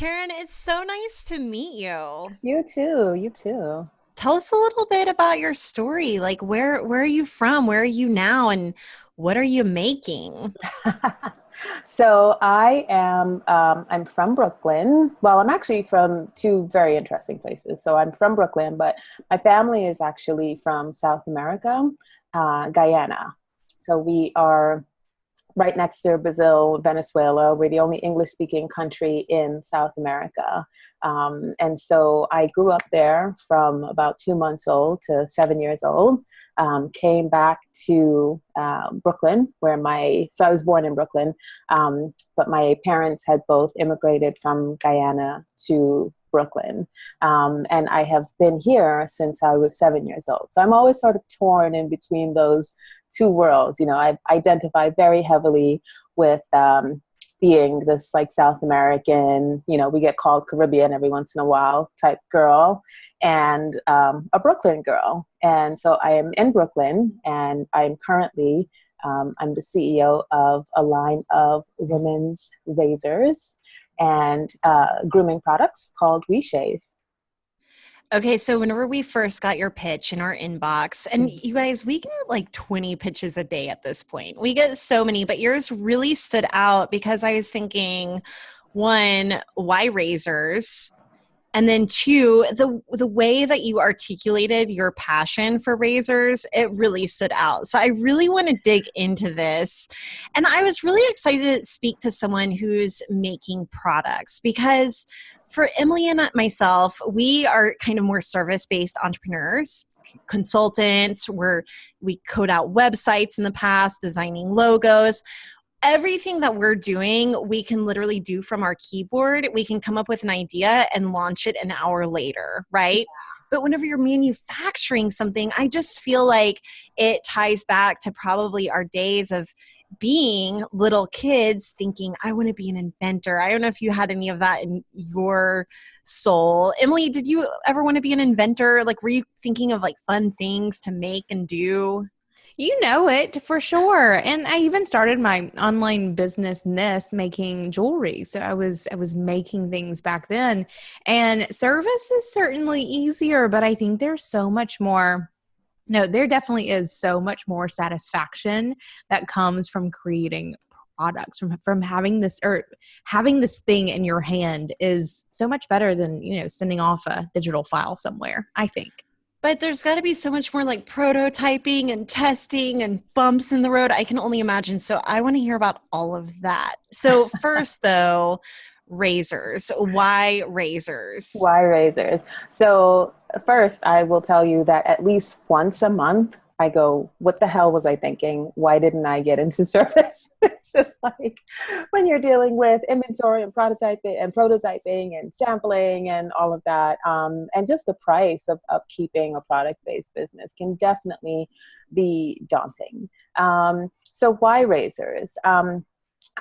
Karen, it's so nice to meet you. You too. You too. Tell us a little bit about your story. Like where are you from? Where are you now? And what are you making? So I'm from Brooklyn. Well, I'm actually from two very interesting places. So I'm from Brooklyn, but my family is actually from South America, Guyana. So we are right next to Brazil, Venezuela. We're the only English speaking country in South America. And so I grew up there from about 2 months old to 7 years old. Came back to Brooklyn, so I was born in Brooklyn, but my parents had both immigrated from Guyana to Brooklyn. And I have been here since I was 7 years old. So I'm always sort of torn in between those two worlds. I identify very heavily with being this like South American, we get called Caribbean every once in a while type girl, and a Brooklyn girl. And so I am in Brooklyn, and I'm currently, I'm the CEO of a line of women's razors and grooming products called We Shave. Okay, so whenever we first got your pitch in our inbox, and you guys, we get like 20 pitches a day at this point. We get so many, but yours really stood out because I was thinking, one, why razors? And then two, the way that you articulated your passion for razors, it really stood out. So I really want to dig into this. And I was really excited to speak to someone who's making products because for Emily and myself, we are kind of more service-based entrepreneurs, consultants, we code out websites in the past, designing logos. Everything that we're doing, we can literally do from our keyboard. We can come up with an idea and launch it an hour later, right? But whenever you're manufacturing something, I just feel like it ties back to probably our days of being little kids thinking, I want to be an inventor. I don't know if you had any of that in your soul. Emily, did you ever want to be an inventor? Like, were you thinking of like fun things to make and do? You know it for sure. And I even started my online business nest making jewelry. So I was making things back then. And service is certainly easier, but I think there's so much more. No, there definitely is so much more satisfaction that comes from creating products, from having this or having this thing in your hand is so much better than, sending off a digital file somewhere, I think. But there's got to be so much more like prototyping and testing and bumps in the road. I can only imagine. So I want to hear about all of that. So first, though, razors. Why razors? Why razors? So first, I will tell you that at least once a month, I go, what the hell was I thinking? Why didn't I get into service? It's just like when you're dealing with inventory and prototyping and sampling and all of that. And just the price of keeping a product-based business can definitely be daunting. So why razors?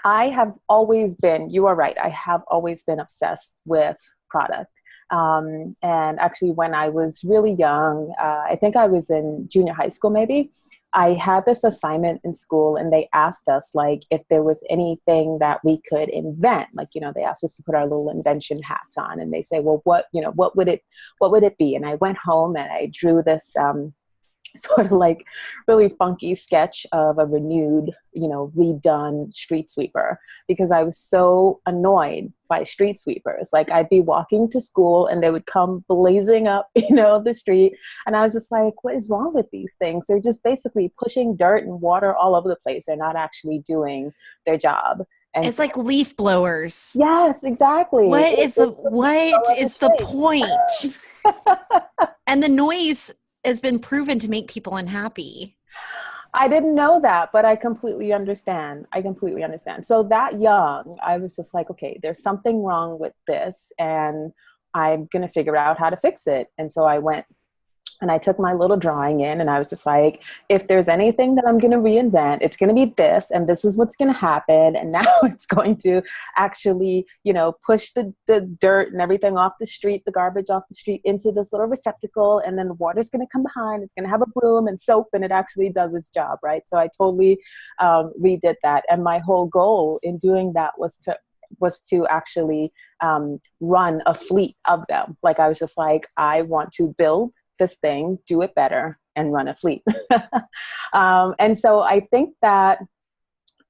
I have always been, you are right, I have always been obsessed with product. And actually, when I was really young, I think I was in junior high school maybe, I had this assignment in school and they asked us like if there was anything that we could invent. Like, they asked us to put our little invention hats on and they say, well, what would it be? And I went home and I drew this sort of like really funky sketch of a renewed, redone street sweeper because I was so annoyed by street sweepers. Like I'd be walking to school and they would come blazing up, the street. And I was just like, what is wrong with these things? They're just basically pushing dirt and water all over the place. They're not actually doing their job. And It's like leaf blowers. yes, exactly. What is the point? And the noise has been proven to make people unhappy. I didn't know that, but I completely understand. So that young, I was just like, okay, there's something wrong with this and I'm going to figure out how to fix it. And so I went and I took my little drawing in and I was just like, if there's anything that I'm going to reinvent, it's going to be this, and this is what's going to happen. And now it's going to actually, push the dirt and everything off the street, the garbage off the street into this little receptacle. And then the water's going to come behind. It's going to have a broom and soap and it actually does its job. Right. So I totally redid that. And my whole goal in doing that was to was to actually run a fleet of them. Like I was just like, I want to build this thing, do it better, and run a fleet. And so I think that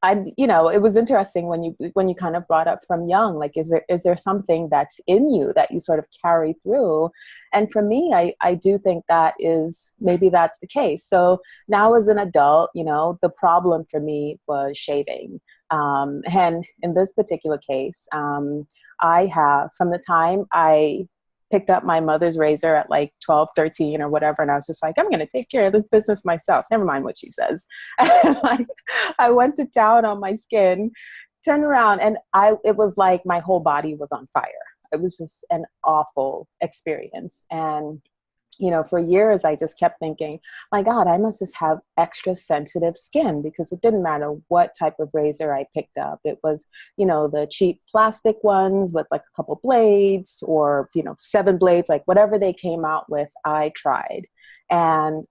it was interesting when you kind of brought up from young, like, is there something that's in you that you sort of carry through? And for me, I do think maybe that's the case. So now as an adult, the problem for me was shaving. And in this particular case, I have, from the time I picked up my mother's razor at like 12, 13 or whatever. And I was just like, I'm going to take care of this business myself. Never mind what she says. And like, I went to town on my skin, turned around, and it was like my whole body was on fire. It was just an awful experience. And for years, I just kept thinking, my God, I must just have extra sensitive skin, because it didn't matter what type of razor I picked up. It was, the cheap plastic ones with like a couple blades, or, 7 blades, like whatever they came out with, I tried. And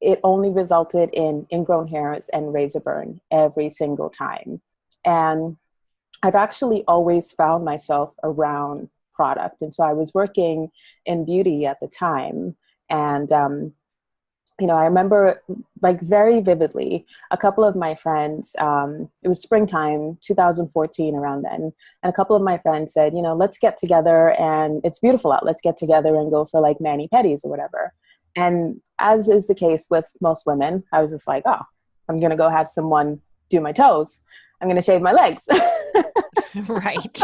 it only resulted in ingrown hairs and razor burn every single time. And I've actually always found myself around product. And so I was working in beauty at the time. And, I remember like very vividly, a couple of my friends, it was springtime, 2014 around then. And a couple of my friends said, let's get together, and it's beautiful out. Let's get together and go for like mani-pedis or whatever. And as is the case with most women, I was just like, oh, I'm going to go have someone do my toes. I'm going to shave my legs. Right.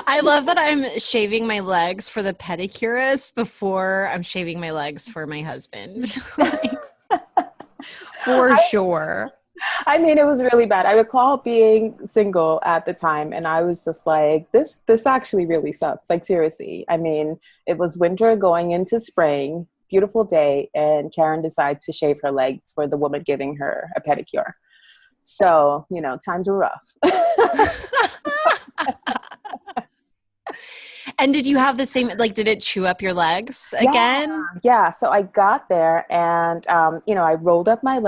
I love that I'm shaving my legs for the pedicurist before I'm shaving my legs for my husband. For sure. I mean, it was really bad. I recall being single at the time, and I was just like, this actually really sucks. Like, seriously. I mean, it was winter going into spring, beautiful day, and Karen decides to shave her legs for the woman giving her a pedicure. So, times were rough. And did you have the same, like, did it chew up your legs again? Yeah. So I got there, and, I rolled up my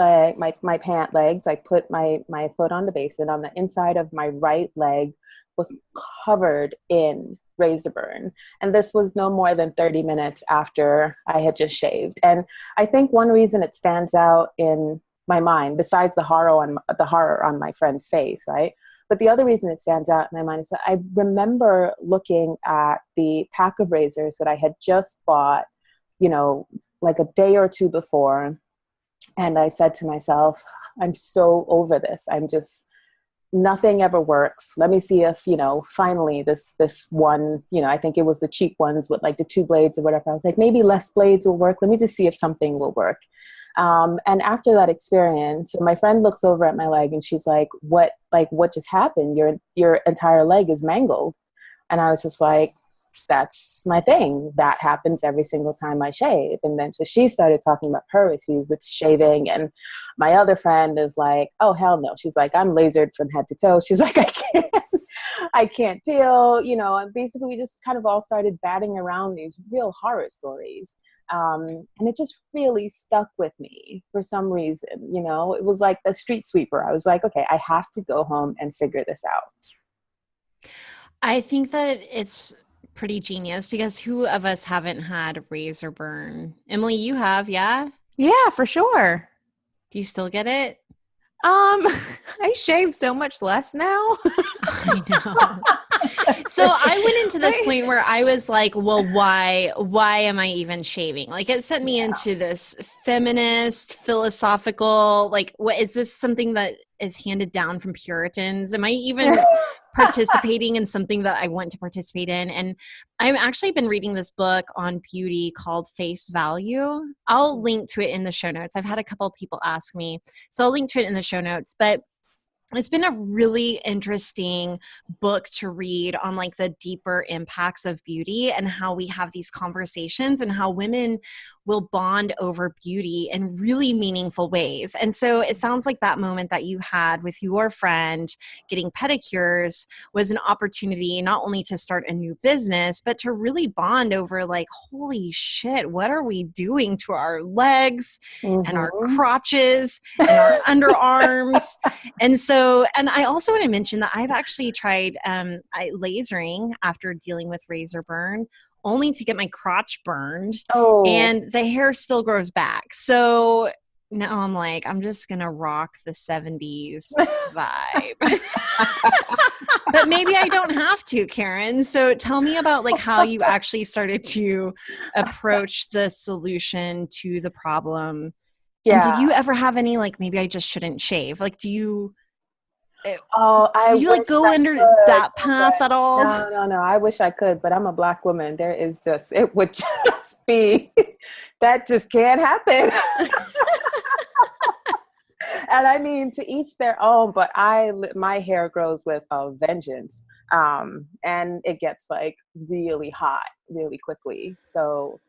pant legs. I put my foot on the basin. On the inside of my right leg was covered in razor burn. And this was no more than 30 minutes after I had just shaved. And I think one reason it stands out in my mind, besides the horror on my friend's face, right? But the other reason it stands out in my mind is that I remember looking at the pack of razors that I had just bought, like a day or two before. And I said to myself, I'm so over this. Nothing ever works. Let me see if, finally this one, I think it was the cheap ones with like the 2 blades or whatever. I was like, maybe less blades will work. Let me just see if something will work. And after that experience, my friend looks over at my leg and she's like, what just happened? Your entire leg is mangled. And I was just like, that's my thing. That happens every single time I shave. And then so she started talking about her issues with shaving. And my other friend is like, oh, hell no. She's like, I'm lasered from head to toe. She's like, I can't deal, and basically we just kind of all started batting around these real horror stories. And it just really stuck with me for some reason. It was like the street sweeper. I was like, okay, I have to go home and figure this out. I think that it's pretty genius, because who of us haven't had razor burn? Emily, you have, yeah? Yeah, for sure. Do you still get it? I shave so much less now. I know. So I went into this point where I was like, well, why am I even shaving? Like, it sent me into this feminist, philosophical, like, what is this, something that is handed down from Puritans? Am I even participating in something that I want to participate in? And I've actually been reading this book on beauty called Face Value. I'll link to it in the show notes. I've had a couple of people ask me, so I'll link to it in the show notes. But it's been a really interesting book to read on like the deeper impacts of beauty and how we have these conversations and how women will bond over beauty in really meaningful ways. And so it sounds like that moment that you had with your friend getting pedicures was an opportunity not only to start a new business, but to really bond over like, holy shit, what are we doing to our legs and our crotches and our underarms? And so So, and I also want to mention that I've actually tried lasering after dealing with razor burn, only to get my crotch burned, Oh, and the hair still grows back. So now I'm like, I'm just gonna rock the 70s vibe. But maybe I don't have to, Karen. So tell me about like how you actually started to approach the solution to the problem. And did yeah. you ever have any like, maybe I just shouldn't shave? Like, eh, Oh, I did you like wish go I under could, that path but at all? no. I wish I could, but I'm a Black woman. There is just, it would just be, that just can't happen. And I mean, to each their own, but my hair grows with a vengeance. And it gets like really hot really quickly. So,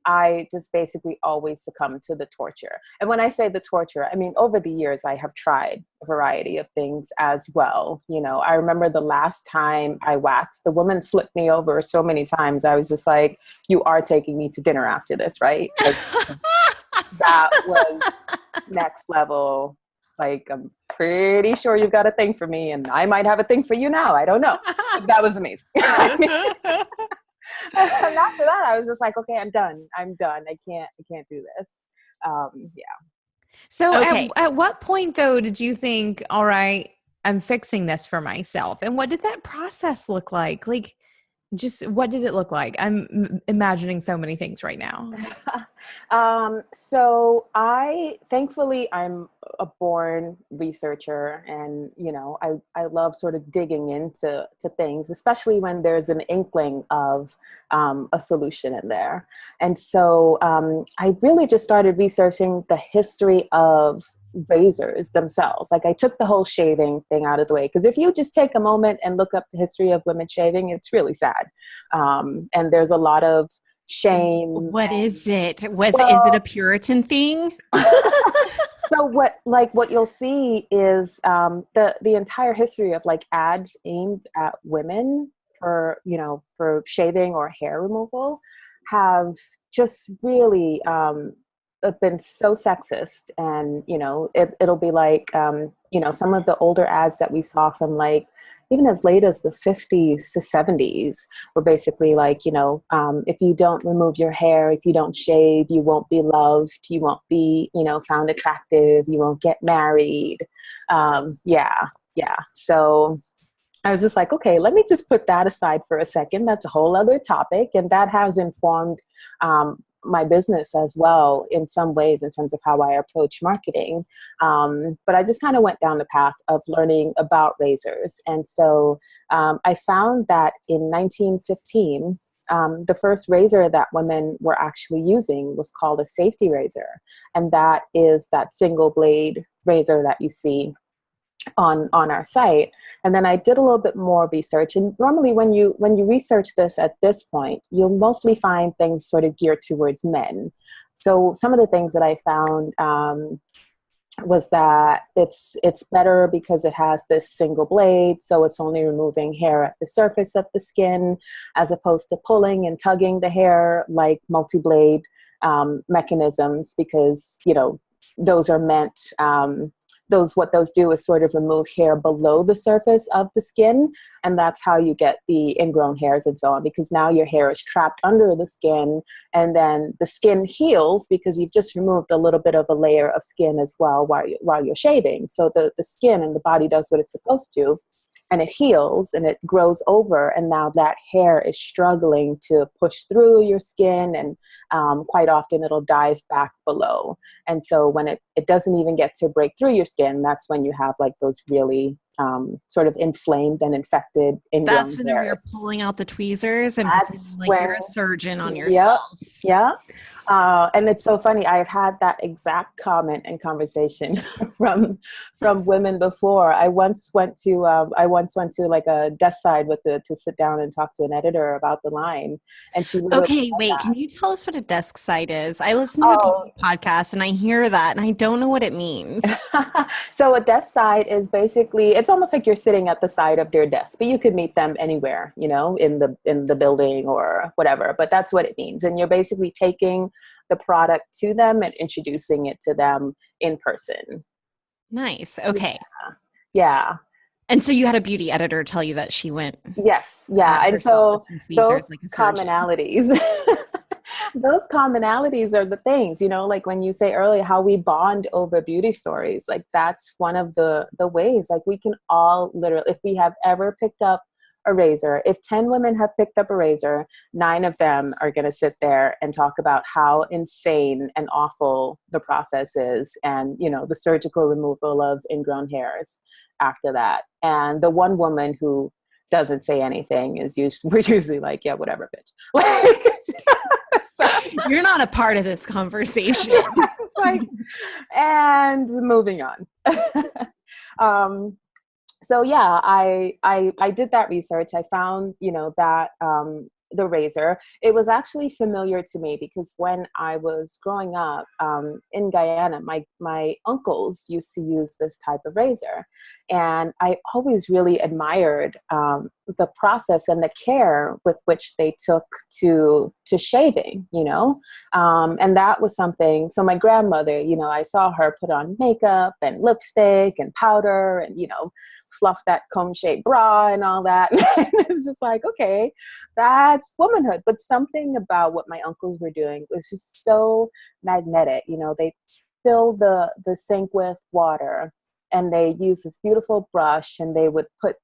I just basically always succumb to the torture. And when I say the torture, I mean, over the years, I have tried a variety of things as well. I remember the last time I waxed, the woman flipped me over so many times. I was just like, you are taking me to dinner after this, right? That was next level. Like, I'm pretty sure you've got a thing for me, and I might have a thing for you now. I don't know. But that was amazing. And after that, I was just like, okay, I'm done. I can't do this. Yeah. So Okay. at what point though did you think, all right, I'm fixing this for myself? And what did that process look like? Like, just what did it look like? I'm imagining so many things right now. So thankfully, I'm a born researcher, and I love sort of digging into things, especially when there's an inkling of a solution in there. And so I really just started researching the history of razors themselves. Like, I took the whole shaving thing out of the way, because if you just take a moment and look up the history of women shaving, it's really sad. And there's a lot of shame. What is it? Is it Well, a Puritan thing? so what you'll see is the entire history of like ads aimed at women for shaving or hair removal have just really been so sexist. And it'll be like some of the older ads that we saw from like even as late as the 50s to 70s were basically like, if you don't remove your hair, if you don't shave, you won't be loved, you won't be, found attractive, you won't get married. Yeah. So I was just like, okay, let me just put that aside for a second. That's a whole other topic. And that has informed my business as well in some ways in terms of how I approach marketing. But I just kind of went down the path of learning about razors. And so I found that in 1915, the first razor that women were actually using was called a safety razor. And that is that single blade razor that you see on our site. And then I did a little bit more research. And normally when you research this at this point, you'll mostly find things sort of geared towards men. So some of the things that I found was that it's better because it has this single blade, so it's only removing hair at the surface of the skin, as opposed to pulling and tugging the hair like multi-blade mechanisms, because those are meant what those do is sort of remove hair below the surface of the skin. And that's how you get the ingrown hairs and so on, because now your hair is trapped under the skin, and then the skin heals because you've just removed a little bit of a layer of skin as well while you're shaving. So the skin and the body does what it's supposed to, and it heals and it grows over. And now that hair is struggling to push through your skin, and quite often it'll dive back below. And so when it doesn't even get to break through your skin, that's when you have like those really sort of inflamed and infected ingrown That's when you're hairs. pulling out the tweezers and That's pretending like when, you're a surgeon on yep, yourself. yeah. And it's so funny. I've had that exact comment and conversation from women before. I once went to like a Desksite to sit down and talk to an editor about the line, and she literally Okay, said wait, that. can you tell us what a desk site is? I listen to a Oh, beauty podcast and I hear that and I don't know what it means. so a desk side is basically, it's almost like you're sitting at the side of their desk, but you could meet them anywhere, in the building or whatever, but that's what it means. And you're basically taking the product to them and introducing it to them in person. Nice. Okay. Yeah. Yeah. And so you had a beauty editor tell you that she went Yes. Yeah. at And herself so with some those tweezers like a surgeon. commonalities, those commonalities are the things, you know, like when you say earlier how we bond over beauty stories, like that's one of the ways, like we can all literally, if we have ever picked up a razor, if 10 women have picked up a razor, 9 of them are going to sit there and talk about how insane and awful the process is, and, you know, the surgical removal of ingrown hairs after that. And the one woman who doesn't say anything is usually, we're usually like, yeah, whatever, bitch. So, You're not a part of this conversation. like, and moving on. So yeah, I did that research. I found, you know, that the razor, it was actually familiar to me because when I was growing up in Guyana, my uncles used to use this type of razor, and I always really admired the process and the care with which they took to shaving, you know, and that was something. So my grandmother, you know, I saw her put on makeup and lipstick and powder and, you know, fluff that cone-shaped bra and all that. And it was just like, okay, that's womanhood. But something about what my uncles were doing was just so magnetic. You know, they fill the sink with water, and they use this beautiful brush, and they would put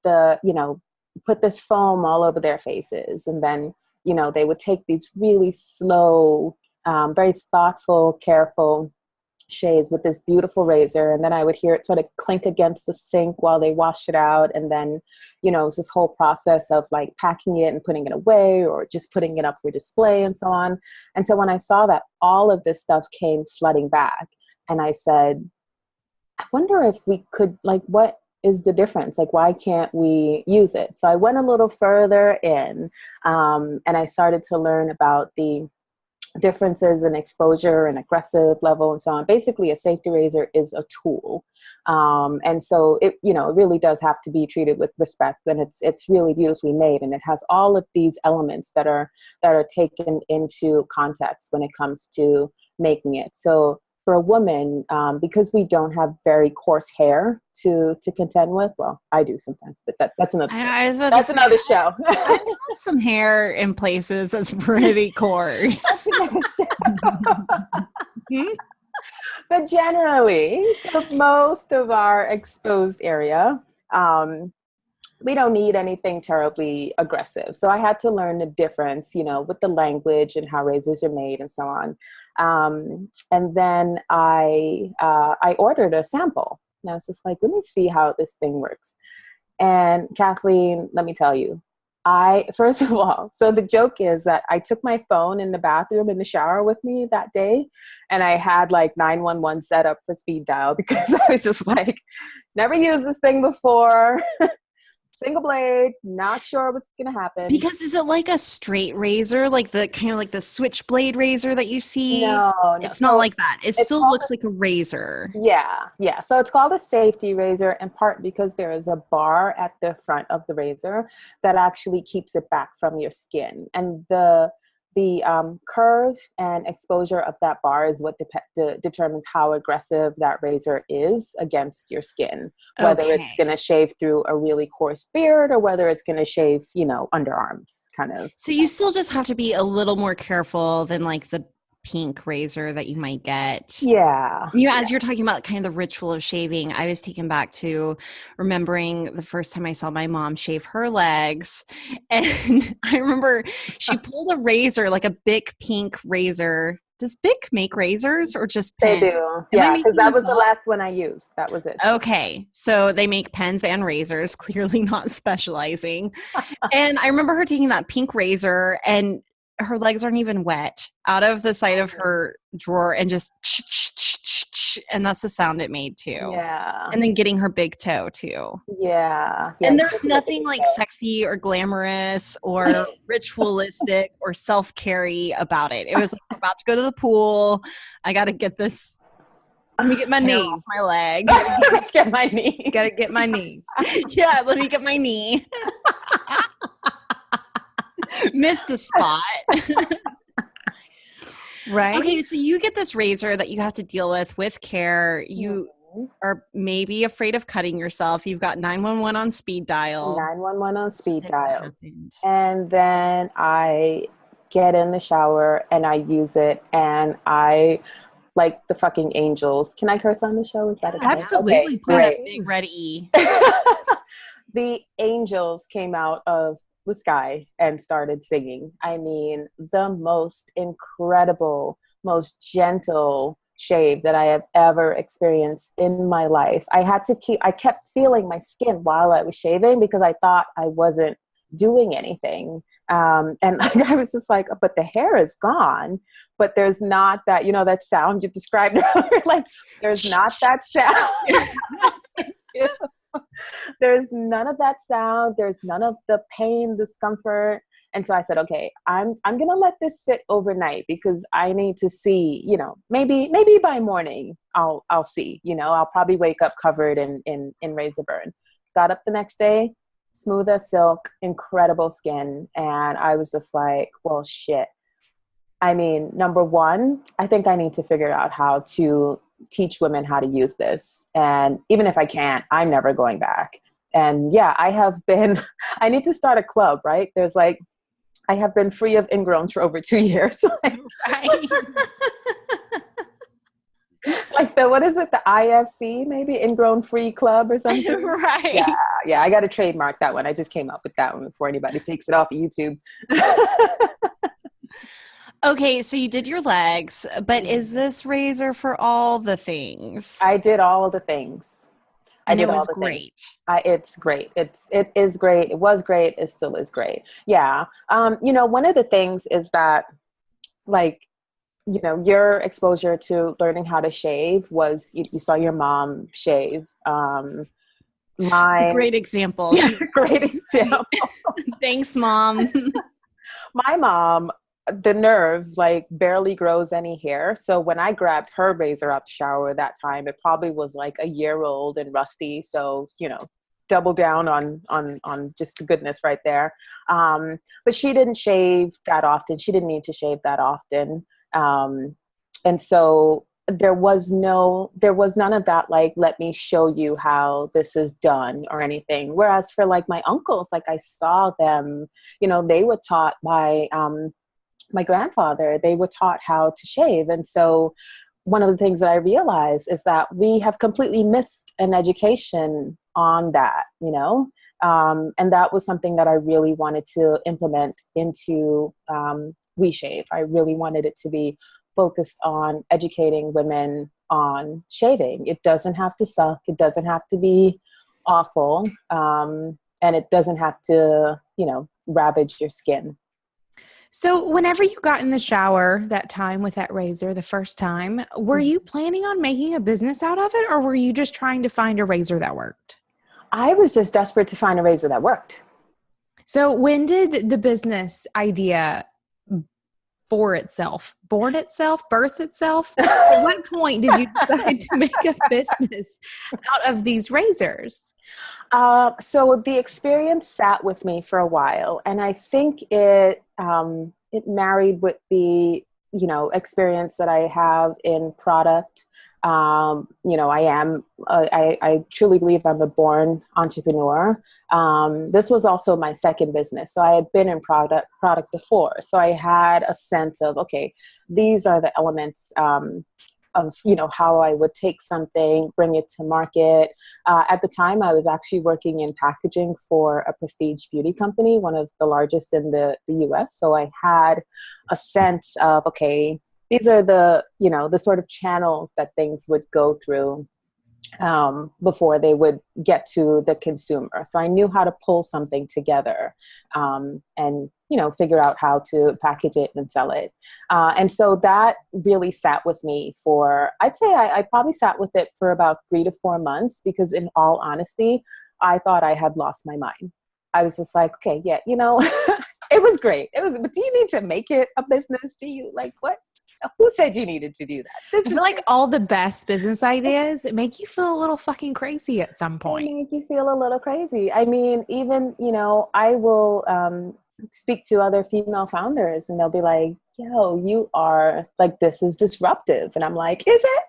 put this foam all over their faces. And then, you know, they would take these really slow, very thoughtful, careful shaves with this beautiful razor, and then I would hear it sort of clink against the sink while they wash it out. And then, you know, it's this whole process of like packing it and putting it away, or just putting it up for display and so on. And so when I saw that, all of this stuff came flooding back, and I said, I wonder if we could, like, what is the difference? Like, why can't we use it? So I went a little further in, and I started to learn about the differences in exposure and aggressive level and so on. Basically, a safety razor is a tool. And so it, you know, it really does have to be treated with respect, and it's really beautifully made, and it has all of these elements that are taken into context when it comes to making it. So for a woman, because we don't have very coarse hair to contend with, well, I do sometimes, but that's another story. That's another show. I have some hair in places that's pretty coarse. But generally, for most of our exposed area, we don't need anything terribly aggressive. So I had to learn the difference, you know, with the language and how razors are made and so on. And then I ordered a sample. And I was just like, let me see how this thing works. And Kathleen, let me tell you, first of all, so the joke is that I took my phone in the bathroom in the shower with me that day, and I had like 911 set up for speed dial because I was just like, never used this thing before. Single blade, not sure what's gonna happen. Because is it like a straight razor, like the kind of like the switchblade razor that you see? No, it's not like that. It still looks like a razor. Yeah. So it's called a safety razor, in part because there is a bar at the front of the razor that actually keeps it back from your skin, and the curve and exposure of that bar is what determines how aggressive that razor is against your skin, whether it's going to shave through a really coarse beard or whether it's going to shave, you know, underarms kind of. So you still just have to be a little more careful than like the pink razor that you might get. Yeah. As you're talking about kind of the ritual of shaving, I was taken back to remembering the first time I saw my mom shave her legs. And I remember she pulled a razor, like a Bic pink razor. Does Bic make razors or just pens? They do. Yeah, because that was the last one I used. That was it. Okay. So they make pens and razors, clearly not specializing. And I remember her taking that pink razor, and her legs aren't even wet, out of the side of her drawer, and just and that's the sound it made too. Yeah. And then getting her big toe too. Yeah. And there's nothing like sexy or glamorous or ritualistic or self-carry about it. It was like, I'm about to go to the pool. I got to get this. Let me get my knees. Off my leg. Get my knee. Got to get my knees. Yeah, let me get my knee. Missed a spot. Right. Okay, so you get this razor that you have to deal with care. are maybe afraid of cutting yourself. You've got 911 on speed dial. 911 on speed Then what dial. happened? And then I get in the shower and I use it and I like the fucking angels. Can I curse on the show? Is that okay? Absolutely. Okay, great. Big red E. The angels came out of the sky and started singing. I mean, the most incredible, most gentle shave that I have ever experienced in my life. I kept feeling my skin while I was shaving because I thought I wasn't doing anything. And I was just like, but the hair is gone, but there's not that, that sound you described earlier. Like, there's not that sound. There's none of that sound. There's none of the pain, discomfort. And so I said, okay, I'm going to let this sit overnight because I need to see, maybe by morning I'll see, I'll probably wake up covered in razor burn. Got up the next day, smooth as silk, incredible skin. And I was just like, well, shit. I mean, number one, I think I need to figure out how to teach women how to use this. And even if I can't, I'm never going back. And yeah, I need to start a club, right? I have been free of ingrowns for over 2 years. Right. Like what is it? The IFC, maybe Ingrown Free Club or something? Right. Yeah. I got to trademark that one. I just came up with that one before anybody takes it off of YouTube. Okay, so you did your legs, but is this razor for all the things? I did all the things. And it was great. It's great. It is great. It was great. It still is great. Yeah. One of the things is that, like, your exposure to learning how to shave was you saw your mom shave. Great example. Great example. Thanks, Mom. My mom, the nerve barely grows any hair. So when I grabbed her razor out the shower that time, it probably was like a year old and rusty. So, double down on just the goodness right there. But she didn't shave that often. She didn't need to shave that often. And so there was none of that, let me show you how this is done or anything. Whereas for my uncles, I saw them, they were taught by, my grandfather, they were taught how to shave. And so one of the things that I realized is that we have completely missed an education on that, and that was something that I really wanted to implement into Oui Shave. I really wanted it to be focused on educating women on shaving. It doesn't have to suck. It doesn't have to be awful. And it doesn't have to, ravage your skin. So whenever you got in the shower that time with that razor the first time, were you planning on making a business out of it, or were you just trying to find a razor that worked? I was just desperate to find a razor that worked. So when did the business idea birth itself? At what point did you decide to make a business out of these razors? So the experience sat with me for a while, and I think it married with the experience that I have in product. I truly believe I'm a born entrepreneur. This was also my second business. So I had been in product before. So I had a sense of, okay, these are the elements of how I would take something, bring it to market. At the time, I was actually working in packaging for a prestige beauty company, one of the largest in the US. So I had a sense of, okay, these are the sort of channels that things would go through before they would get to the consumer. So I knew how to pull something together and figure out how to package it and sell it. And so that really sat with me for, I'd say I probably sat with it for about 3 to 4 months, because in all honesty, I thought I had lost my mind. I was just like, okay, yeah, it was great. But do you need to make it a business? Do you what? Who said you needed to do that? I feel like all the best business ideas make you feel a little fucking crazy at some point. They make you feel a little crazy. I mean, even, I will speak to other female founders and they'll be like, yo, you are this is disruptive. And I'm like, is it?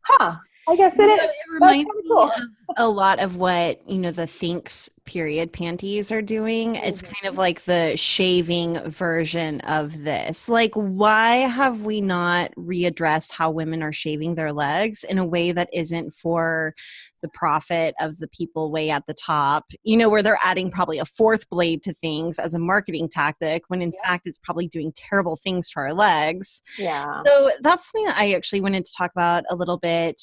Huh. I guess it is. It That's reminds kind of me cool. of a lot of what, the Thinks period panties are doing. It's kind of like the shaving version of this. Like, why have we not readdressed how women are shaving their legs in a way that isn't for the profit of the people way at the top, where they're adding probably a fourth blade to things as a marketing tactic, when in fact it's probably doing terrible things to our legs. Yeah. So that's something that I actually wanted to talk about a little bit.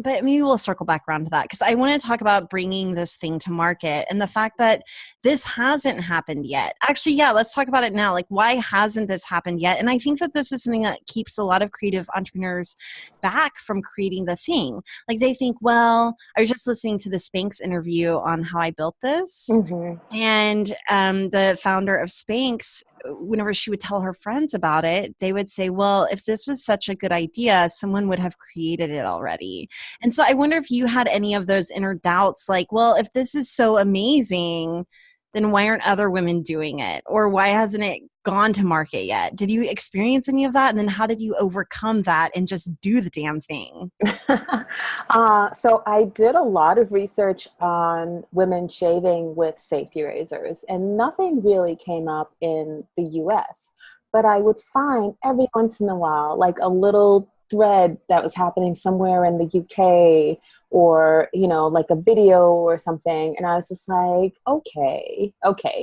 But maybe we'll circle back around to that, because I want to talk about bringing this thing to market and the fact that this hasn't happened yet. Actually, yeah, let's talk about it now. Like, why hasn't this happened yet? And I think that this is something that keeps a lot of creative entrepreneurs back from creating the thing. Like, they think, well, I was just listening to the Spanx interview on how I built this. Mm-hmm. And the founder of Spanx, whenever she would tell her friends about it, they would say, well, if this was such a good idea, someone would have created it already. And so I wonder if you had any of those inner doubts, like, well, if this is so amazing, then why aren't other women doing it? Or why hasn't it gone to market yet? Did you experience any of that? And then how did you overcome that and just do the damn thing? So I did a lot of research on women shaving with safety razors, and nothing really came up in the US. But I would find every once in a while, like a little thread that was happening somewhere in the UK, or, like a video or something. And I was just like, okay.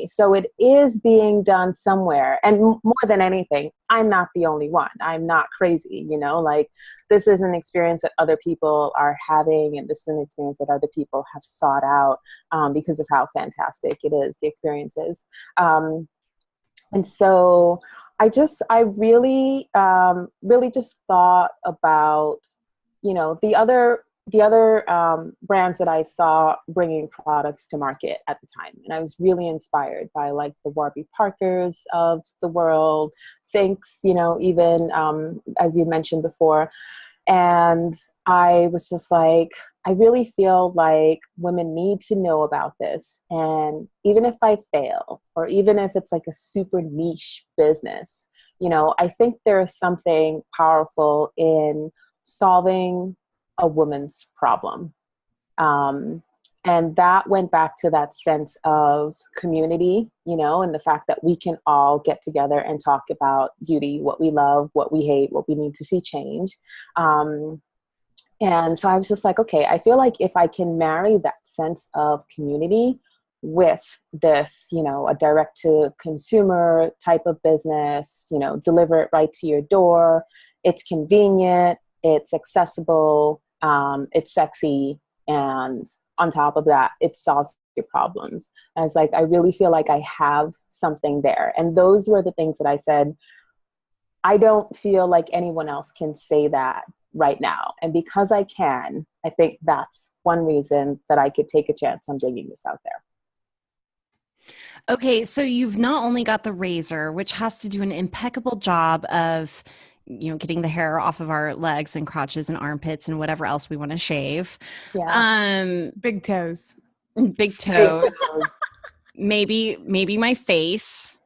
So it is being done somewhere. And more than anything, I'm not the only one. I'm not crazy, like, this is an experience that other people are having, and this is an experience that other people have sought out because of how fantastic it is, the experiences. And so I really just thought about, the other brands that I saw bringing products to market at the time. And I was really inspired by, like, the Warby Parkers of the world, Thinks, even as you mentioned before. And I was just like, I really feel like women need to know about this. And even if I fail, or even if it's like a super niche business, I think there is something powerful in solving a woman's problem. And that went back to that sense of community, and the fact that we can all get together and talk about beauty, what we love, what we hate, what we need to see change. And so I was just like, okay, I feel like if I can marry that sense of community with this, a direct to consumer type of business, deliver it right to your door, it's convenient, it's accessible, it's sexy, and on top of that, it solves your problems. And I was like, I really feel like I have something there. And those were the things that I said, I don't feel like anyone else can say that right now. And because I can, I think that's one reason that I could take a chance on bringing this out there. Okay, so you've not only got the razor, which has to do an impeccable job of, getting the hair off of our legs and crotches and armpits and whatever else we want to shave. Yeah. Big toes. Big toes. maybe my face.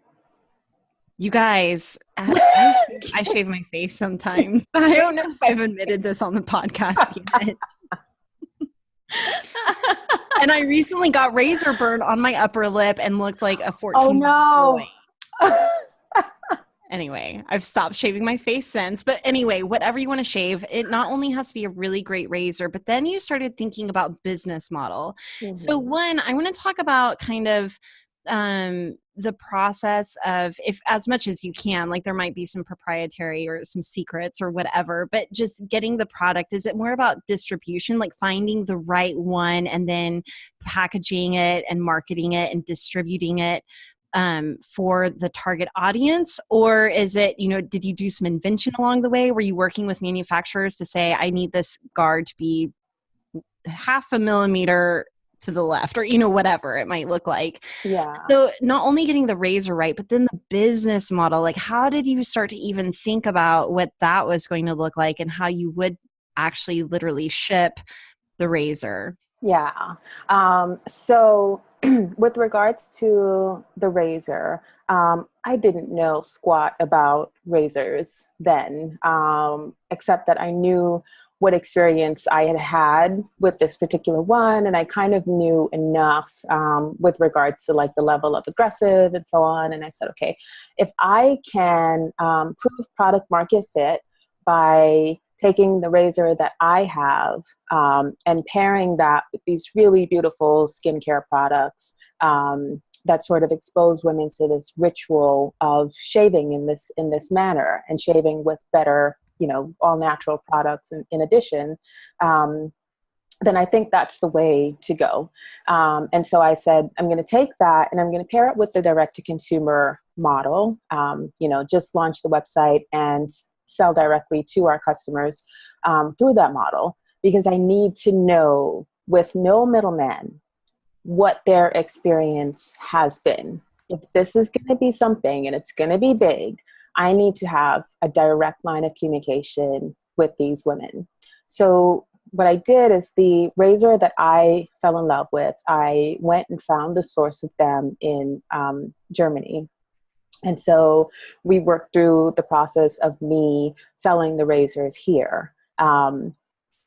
You guys, I shave my face sometimes. I don't know if I've admitted this on the podcast yet. And I recently got razor burn on my upper lip and looked like a 14-year-old boy. Anyway, I've stopped shaving my face since. But anyway, whatever you want to shave, it not only has to be a really great razor, but then you started thinking about business model. Mm-hmm. So one, I want to talk about kind of the process of, if as much as you can, like there might be some proprietary or some secrets or whatever, but just getting the product. Is it more about distribution, like finding the right one and then packaging it and marketing it and distributing it for the target audience? Or is it, did you do some invention along the way? Were you working with manufacturers to say, I need this guard to be 0.5 millimeter to the left, or, whatever it might look like? Yeah. So not only getting the razor right, but then the business model, like how did you start to even think about what that was going to look like and how you would actually literally ship the razor? Yeah. So with regards to the razor, I didn't know squat about razors then, except that I knew what experience I had had with this particular one. And I kind of knew enough with regards to like the level of aggressive and so on. And I said, okay, if I can prove product market fit by taking the razor that I have and pairing that with these really beautiful skincare products that sort of expose women to this ritual of shaving in this manner, and shaving with better, all natural products in addition, then I think that's the way to go. And so I said, I'm going to take that and I'm going to pair it with the direct to consumer model, just launch the website and sell directly to our customers through that model, because I need to know with no middleman what their experience has been. If this is going to be something and it's going to be big, I need to have a direct line of communication with these women. So what I did is, the razor that I fell in love with, I went and found the source of them in Germany. And so we worked through the process of me selling the razors here.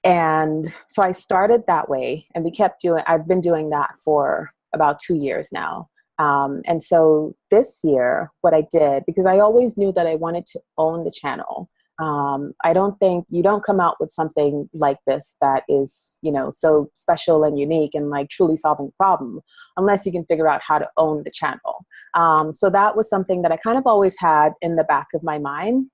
And so I started that way, and I've been doing that for about 2 years now. And so this year, what I did, because I always knew that I wanted to own the channel. I don't think you don't come out with something like this that is, so special and unique and like truly solving a problem unless you can figure out how to own the channel. So that was something that I kind of always had in the back of my mind.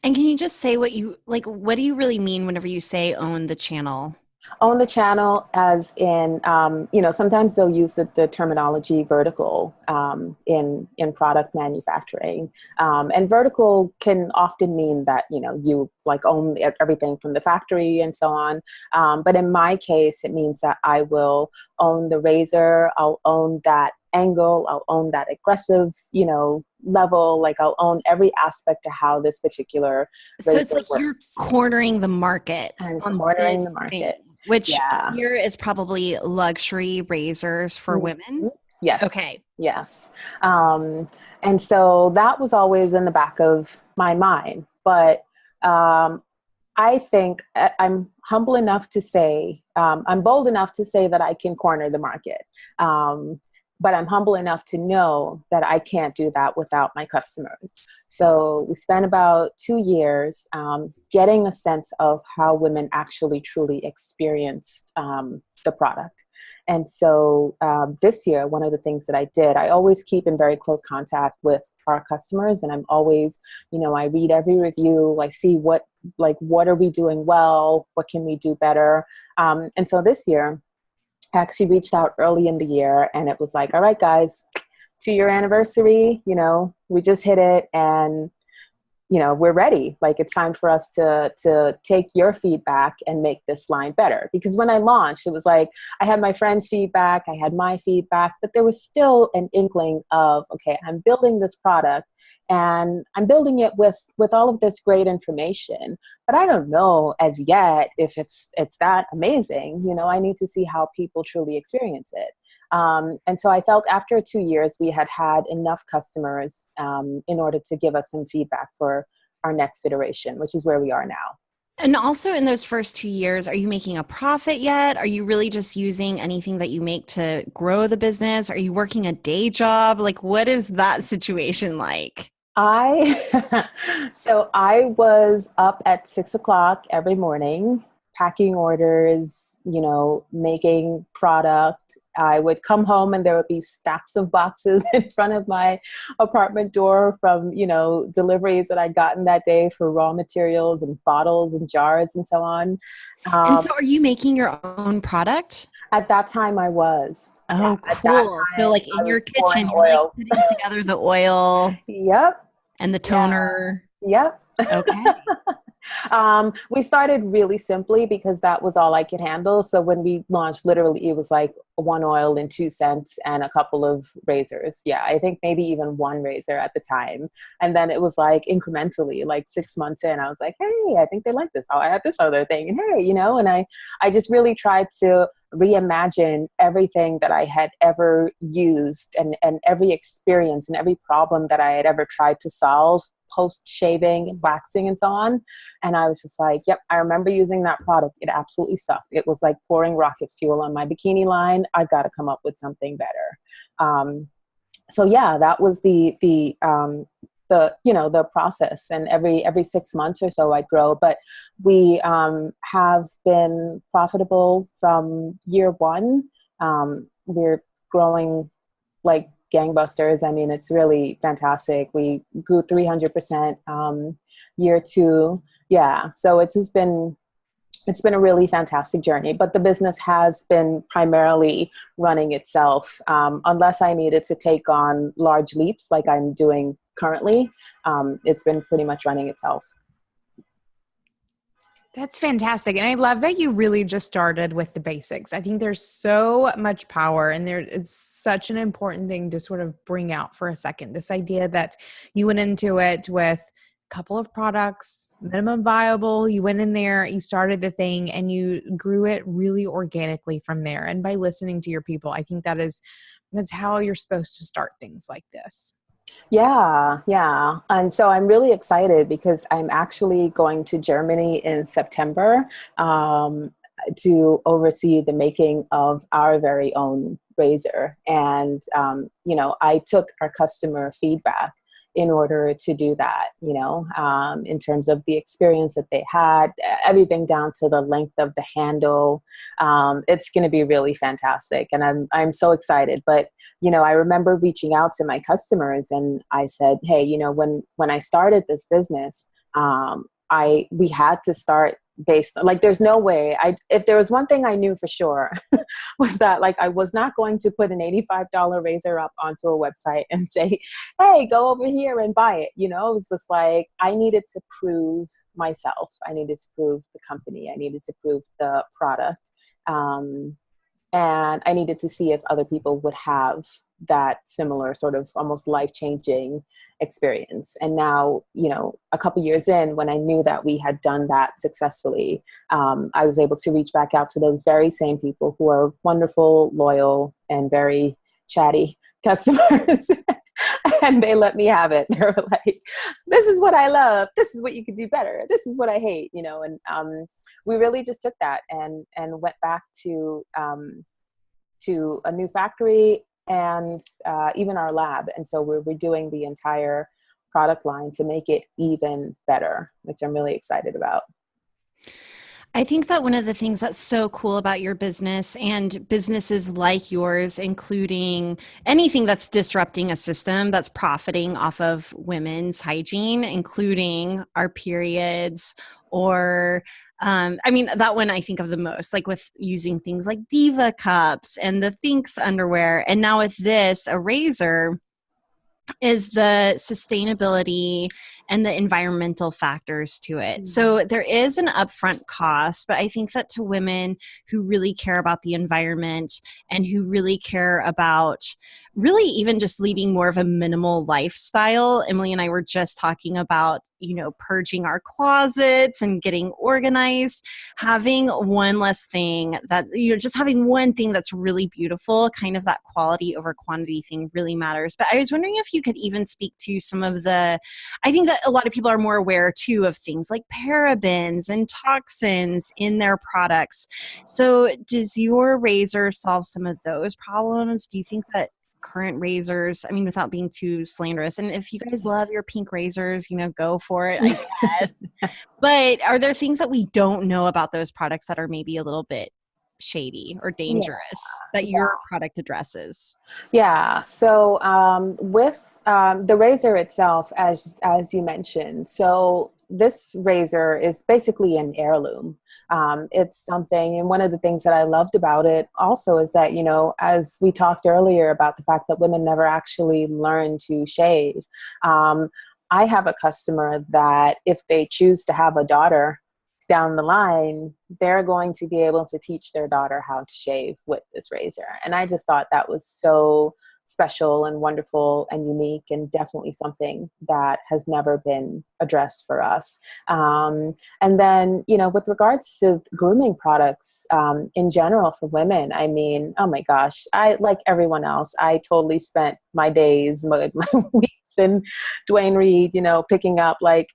And can you just say what do you really mean whenever you say own the channel? Own the channel as in, sometimes they'll use the terminology vertical in product manufacturing. And vertical can often mean that, you like own everything from the factory and so on. But in my case, it means that I will own the razor. I'll own that angle. I'll own that aggressive, level. Like I'll own every aspect of how this particular So it's like works. You're cornering the market. I'm cornering the market. Which here is probably luxury razors for women. Yes. Okay. Yes. And so that was always in the back of my mind. But I think I'm humble enough to say, I'm bold enough to say that I can corner the market. But I'm humble enough to know that I can't do that without my customers. So we spent about 2 years getting a sense of how women actually truly experienced the product. And so this year, one of the things that I did, I always keep in very close contact with our customers. And I'm always, I read every review, I see what are we doing well? What can we do better? And so this year, I actually reached out early in the year, and it was like, all right, guys, 2-year anniversary, we just hit it, and, we're ready. Like, it's time for us to take your feedback and make this line better. Because when I launched, it was like, I had my friends' feedback, I had my feedback, but there was still an inkling of, okay, I'm building this product, and I'm building it with all of this great information, but I don't know as yet if it's that amazing. I need to see how people truly experience it. And so I felt after 2 years, we had enough customers in order to give us some feedback for our next iteration, which is where we are now. And also in those first 2 years, are you making a profit yet? Are you really just using anything that you make to grow the business? Are you working a day job? Like, what is that situation like? So I was up at 6:00 every morning, packing orders, making product. I would come home and there would be stacks of boxes in front of my apartment door from, deliveries that I'd gotten that day for raw materials and bottles and jars and so on. And so are you making your own product? At that time I was. Oh, cool. So like in your kitchen, you're like putting together the oil. Yep. And the toner. Yep. Okay. We started really simply because that was all I could handle. So when we launched, literally it was like 1 oil and 2 scents and a couple of razors. Yeah, I think maybe even 1 razor at the time. And then it was like incrementally, like 6 months in, I was like, hey, I think they like this. I'll add this other thing. And hey, and I just really tried to reimagine everything that I had ever used, and every experience and every problem that I had ever tried to solve post shaving and waxing and so on. And I was just like, yep, I remember using that product. It absolutely sucked. It was like pouring rocket fuel on my bikini line. I got to come up with something better. So yeah, that was the the process. And every 6 months or so I'd grow. But we have been profitable from year one. We're growing like gangbusters. I mean, it's really fantastic. We grew 300% year two. Yeah. So it's been a really fantastic journey, but the business has been primarily running itself, unless I needed to take on large leaps like I'm doing currently. It's been pretty much running itself. That's fantastic. And I love that you really just started with the basics. I think there's so much power, and it's such an important thing to sort of bring out for a second. This idea that you went into it with a couple of products, minimum viable, you went in there, you started the thing, and you grew it really organically from there. And by listening to your people, I think that's how you're supposed to start things like this. Yeah, yeah. And so I'm really excited because I'm actually going to Germany in September to oversee the making of our very own razor. And, I took our customer feedback in order to do that, in terms of the experience that they had, everything down to the length of the handle. It's going to be really fantastic. And I'm so excited. But I remember reaching out to my customers and I said, hey, when I started this business, we had to start based on, like, there's no way if there was one thing I knew for sure was that, like, I was not going to put an $85 razor up onto a website and say, hey, go over here and buy it. It was just like, I needed to prove myself. I needed to prove the company. I needed to prove the product. And I needed to see if other people would have that similar sort of almost life-changing experience. And now, a couple years in, when I knew that we had done that successfully, I was able to reach back out to those very same people who are wonderful, loyal, and very chatty customers. And they let me have it. They were like, this is what I love. This is what you could do better. This is what I hate, and we really just took that and went back to a new factory and even our lab. And so we're redoing the entire product line to make it even better, which I'm really excited about. I think that one of the things that's so cool about your business and businesses like yours, including anything that's disrupting a system that's profiting off of women's hygiene, including our periods, or that one I think of the most, like with using things like Diva cups and the Thinx underwear. And now with this, a razor, is the sustainability and the environmental factors to it. Mm-hmm. So there is an upfront cost, but I think that to women who really care about the environment and who really care about really even just leading more of a minimal lifestyle. Emily and I were just talking about, purging our closets and getting organized, having one less thing that, just having one thing that's really beautiful, kind of that quality over quantity thing really matters. But I was wondering if you could even speak to some of I think that a lot of people are more aware too of things like parabens and toxins in their products. So does your razor solve some of those problems? Do you think that current razors, without being too slanderous, and if you guys love your pink razors, go for it, I guess. But are there things that we don't know about those products that are maybe a little bit shady or dangerous that your product addresses? Yeah. So with the razor itself, as you mentioned, so this razor is basically an heirloom. It's something, and one of the things that I loved about it also is that, as we talked earlier about the fact that women never actually learn to shave. I have a customer that if they choose to have a daughter down the line, they're going to be able to teach their daughter how to shave with this razor. And I just thought that was so special and wonderful and unique, and definitely something that has never been addressed for us. And then, with regards to grooming products in general for women, I mean, oh my gosh, I, like everyone else, I totally spent my days, my weeks in Dwayne Reed, picking up like,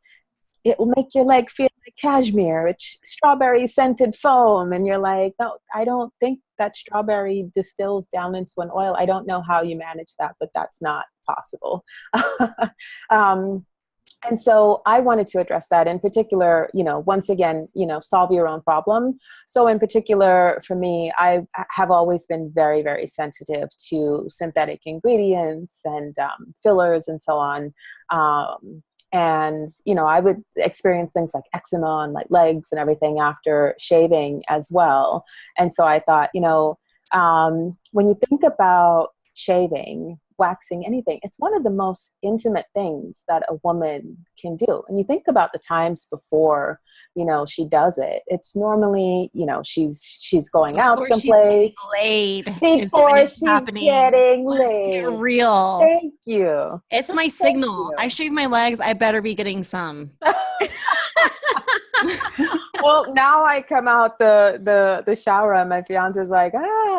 it will make your leg feel like cashmere. It's strawberry scented foam. And you're like, no, I don't think that strawberry distills down into an oil. I don't know how you manage that, but that's not possible. And so I wanted to address that in particular, once again, solve your own problem. So in particular, for me, I have always been very, very sensitive to synthetic ingredients and fillers and so on. And, I would experience things like eczema on my legs and everything after shaving as well. And so I thought, when you think about shaving, waxing, anything, it's one of the most intimate things that a woman can do. And you think about the times before, she does it. It's normally, she's going out Before someplace. Before she's getting Let's laid. get real. Thank you. It's my signal. I shave my legs. I better be getting some. Well, now I come out the shower and my fiance's like,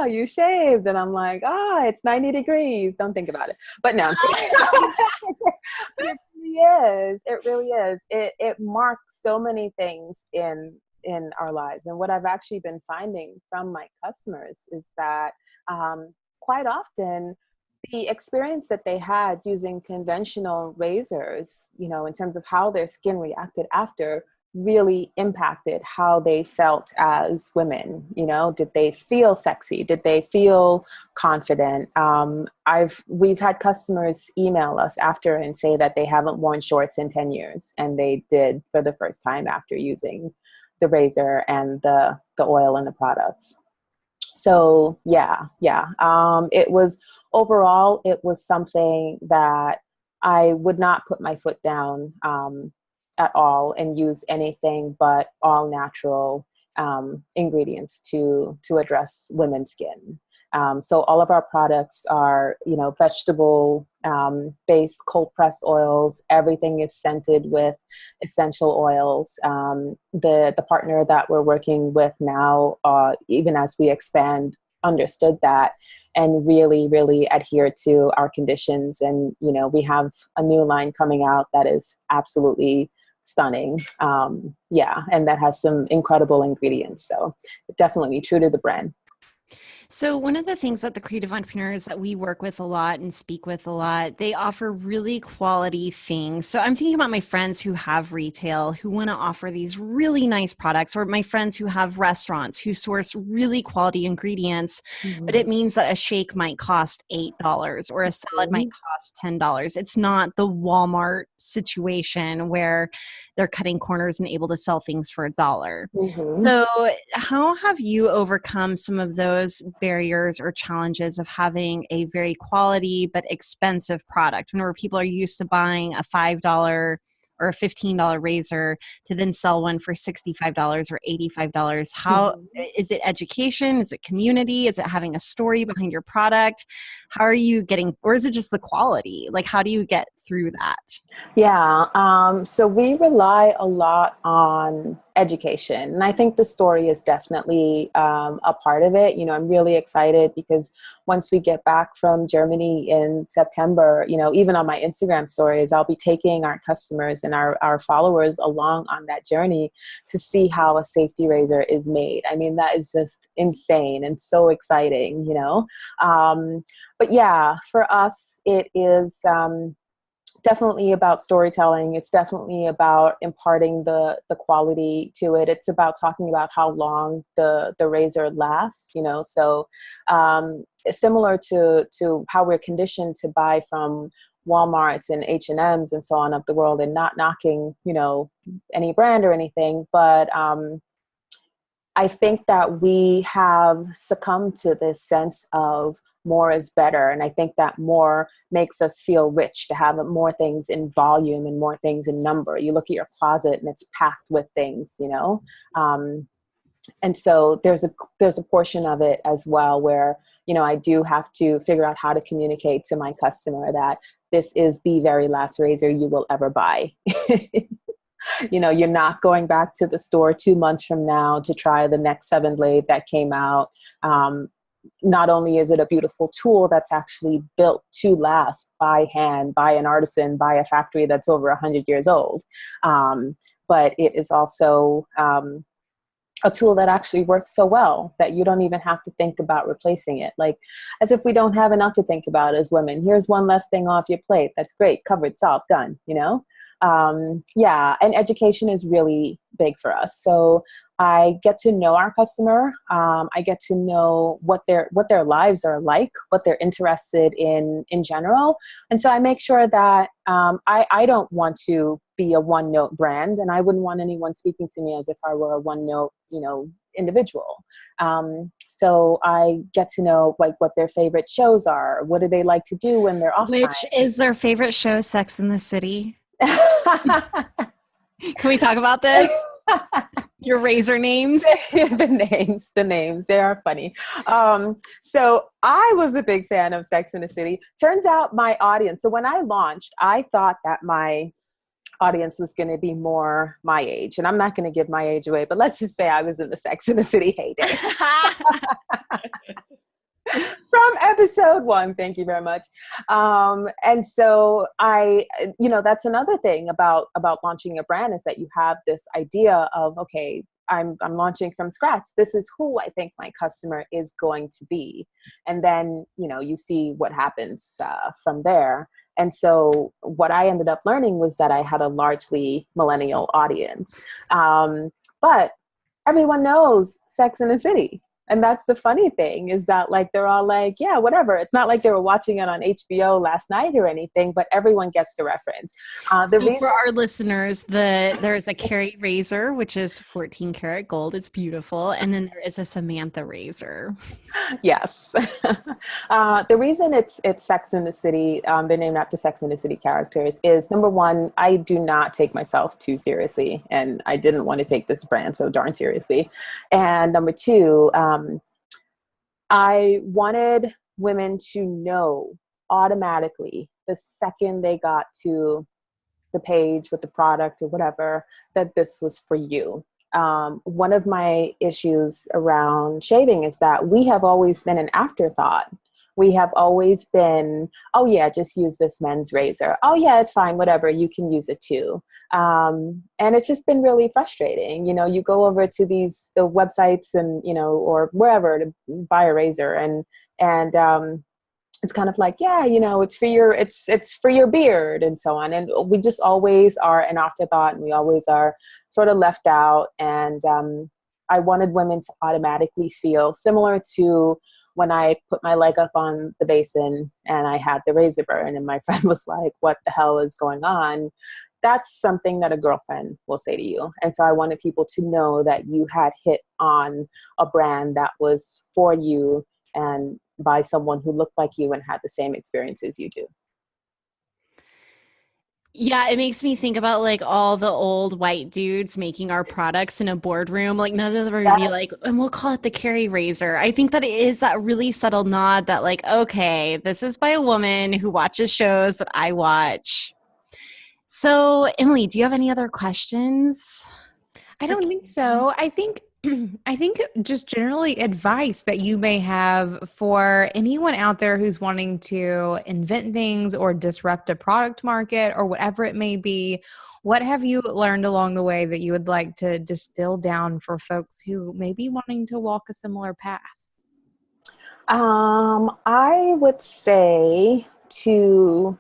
you shaved. And I'm like, it's 90 degrees. Don't think about it. But no, I'm kidding. But it really is. It really is. It marks so many things in our lives. And what I've actually been finding from my customers is that quite often the experience that they had using conventional razors, in terms of how their skin reacted after, really impacted how they felt as women. Did they feel sexy? Did they feel confident? We've had customers email us after and say that they haven't worn shorts in 10 years, and they did for the first time after using the razor and the oil and the products. So it was overall, it was something that I would not put my foot down at all and use anything but all natural ingredients to address women's skin. So all of our products are, vegetable based cold press oils. Everything is scented with essential oils. The partner that we're working with now, even as we expand, understood that and really, really adhere to our conditions. And, we have a new line coming out that is absolutely stunning. And that has some incredible ingredients. So definitely true to the brand. So one of the things that the creative entrepreneurs that we work with a lot and speak with a lot, they offer really quality things. So I'm thinking about my friends who have retail, who want to offer these really nice products, or my friends who have restaurants who source really quality ingredients, but it means that a shake might cost $8 or a salad might cost $10. It's not the Walmart situation where they're cutting corners and able to sell things for $1. So how have you overcome some of those barriers or challenges of having a very quality but expensive product whenever people are used to buying a $5 or a $15 razor to then sell one for $65 or $85? How is it education? Is it community? Is it having a story behind your product? How are you getting, or is it just the quality? Like, how do you get through that? Yeah. So we rely a lot on education. And I think the story is definitely a part of it. I'm really excited because once we get back from Germany in September, even on my Instagram stories, I'll be taking our customers and our followers along on that journey to see how a safety razor is made. I mean, that is just insane and so exciting, But yeah, for us, it is definitely about storytelling. It's definitely about imparting the quality to it. It's about talking about how long the razor lasts, so similar to how we're conditioned to buy from Walmarts and H&Ms and so on of the world, and not knocking, any brand or anything. But I think that we have succumbed to this sense of more is better. And I think that more makes us feel rich, to have more things in volume and more things in number. You look at your closet and it's packed with things, and so there's a portion of it as well where, I do have to figure out how to communicate to my customer that this is the very last razor you will ever buy. You're not going back to the store 2 months from now to try the next 7 blade that came out. Not only is it a beautiful tool that's actually built to last by hand, by an artisan, by a factory that's over 100 years old, but it is also a tool that actually works so well that you don't even have to think about replacing it. Like, as if we don't have enough to think about as women. Here's one less thing off your plate. That's great. Covered, solved, done, and education is really big for us. So I get to know our customer. I get to know what their lives are like, what they're interested in general. And so I make sure that I don't want to be a one-note brand, and I wouldn't want anyone speaking to me as if I were a one-note, individual. So I get to know like what their favorite shows are. What do they like to do when they're off Which time? is their favorite show, Sex and the City? Can we talk about this? Your razor names? The names, they are funny. So I was a big fan of Sex and the City. Turns out my audience, so when I launched, I thought that my audience was going to be more my age. And I'm not going to give my age away, but let's just say I was in the Sex and the City heyday. From episode 1. Thank you very much. And so that's another thing about launching a brand, is that you have this idea of, okay, I'm launching from scratch. This is who I think my customer is going to be. And then, you see what happens from there. And so what I ended up learning was that I had a largely millennial audience. But everyone knows Sex and the City. And that's the funny thing, is that like, they're all like, yeah, whatever. It's not like they were watching it on HBO last night or anything, but everyone gets the reference. For our listeners, there is a Carrie razor, which is 14 karat gold. It's beautiful. And then there is a Samantha razor. Yes. The reason it's Sex and the City, they're named after Sex and the City characters, is number one, I do not take myself too seriously. And I didn't want to take this brand so darn seriously. And number two, I wanted women to know automatically the second they got to the page with the product or whatever, that this was for you. One of my issues around shaving is that we have always been an afterthought. We have always been, oh yeah, just use this men's razor. Oh yeah, it's fine, whatever, you can use it too. And it's just been really frustrating. You go over to the websites and, or wherever to buy a razor, and it's kind of like, yeah, it's for your beard and so on. And we just always are an afterthought, and we always are sort of left out. And I wanted women to automatically feel similar to when I put my leg up on the basin and I had the razor burn, and my friend was like, what the hell is going on? That's something that a girlfriend will say to you. And so I wanted people to know that you had hit on a brand that was for you and by someone who looked like you and had the same experiences you do. Yeah, it makes me think about like all the old white dudes making our products in a boardroom. Like none of them would be like, and we'll call it the Carrie razor. I think that it is that really subtle nod that like, okay, this is by a woman who watches shows that I watch. So Emily, do you have any other questions? I don't think so. I think just generally advice that you may have for anyone out there who's wanting to invent things or disrupt a product market or whatever it may be. What have you learned along the way that you would like to distill down for folks who may be wanting to walk a similar path? I would say to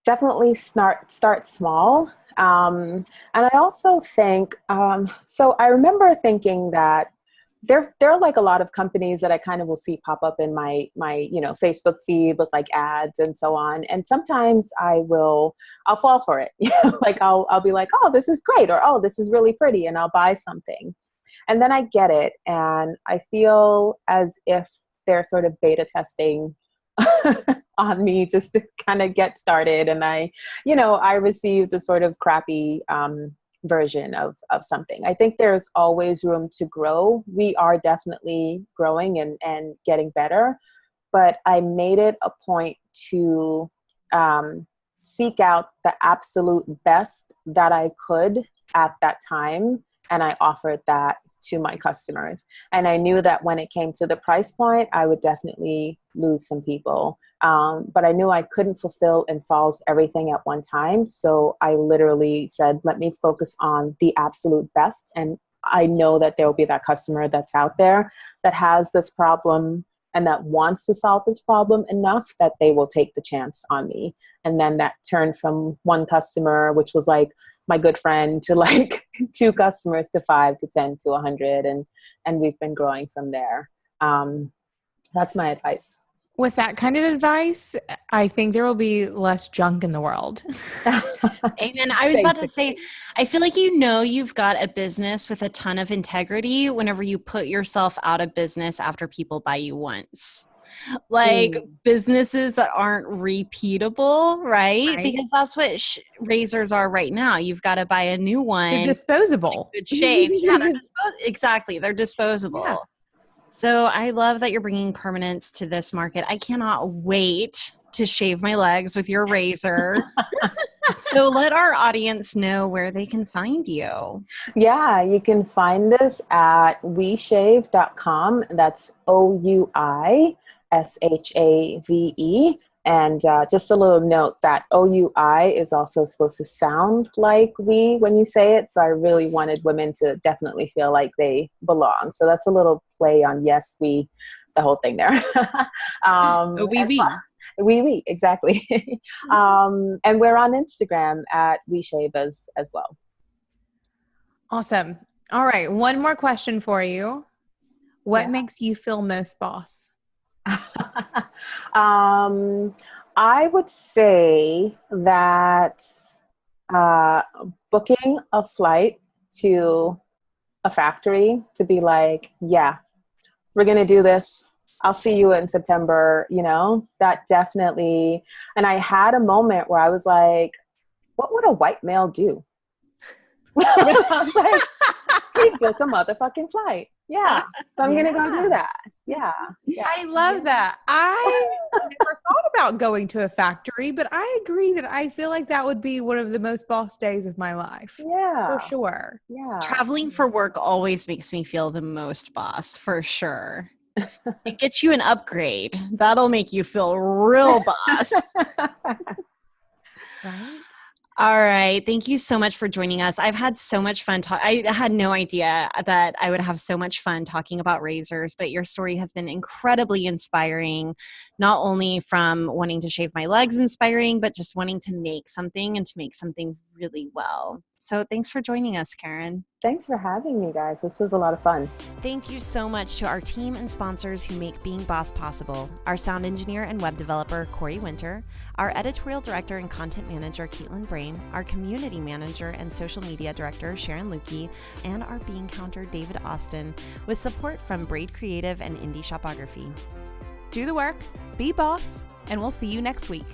definitely start small. And I also think, so I remember thinking that there are like a lot of companies that I kind of will see pop up in my Facebook feed with like ads and so on. And sometimes I'll fall for it. Like I'll be like, oh, this is great. Or, oh, this is really pretty. And I'll buy something. And then I get it. And I feel as if they're sort of beta testing on me just to kind of get started. And I received the sort of crappy version of something. I think there's always room to grow. We are definitely growing and getting better, but I made it a point to seek out the absolute best that I could at that time. And I offered that to my customers. And I knew that when it came to the price point, I would definitely lose some people. But I knew I couldn't fulfill and solve everything at one time. So I literally said, let me focus on the absolute best. And I know that there will be that customer that's out there that has this problem and that wants to solve this problem enough that they will take the chance on me. And then that turned from one customer, which was like my good friend, to like 2 customers to 5 to 10 to 100. And we've been growing from there. That's my advice. With that kind of advice, I think there will be less junk in the world. Amen. I was about to say, I feel like you've got a business with a ton of integrity whenever you put yourself out of business after people buy you once. Like businesses that aren't repeatable, right? Because that's what razors are right now. You've got to buy a new one. They're disposable. Good shave. Yeah, exactly. They're disposable. Yeah. So I love that you're bringing permanence to this market. I cannot wait to shave my legs with your razor. So let our audience know where they can find you. Yeah, you can find us at ouishave.com. That's OUISHAVE. And just a little note that OUI is also supposed to sound like we when you say it. So I really wanted women to definitely feel like they belong. So that's a little play on yes, we, the whole thing there. Oui, exactly. And we're on Instagram at Oui Shave as well. Awesome. All right. One more question for you. What makes you feel most boss? I would say that booking a flight to a factory to be like, yeah, we're going to do this. I'll see you in September, that definitely. And I had a moment where I was like, what would a white male do? I was like, he'd book a motherfucking flight. Yeah. So I'm going to go do that. Yeah. I love that. I never thought about going to a factory, but I agree that I feel like that would be one of the most boss days of my life. Yeah. For sure. Yeah. Traveling for work always makes me feel the most boss, for sure. It gets you an upgrade. That'll make you feel real boss. Right? All right. Thank you so much for joining us. I've had so much fun. I had no idea that I would have so much fun talking about razors, but your story has been incredibly inspiring, not only from wanting to shave my legs inspiring, but just wanting to make something and to make something really well. So thanks for joining us, Karen. Thanks for having me, guys. This was a lot of fun. Thank you so much to our team and sponsors who make Being Boss possible. Our sound engineer and web developer, Corey Winter, our editorial director and content manager, Caitlin Brain, our community manager and social media director, Sharon Lukey, and our bean counter, David Austin, with support from Braid Creative and Indie Shopography. Do the work, be boss, and we'll see you next week.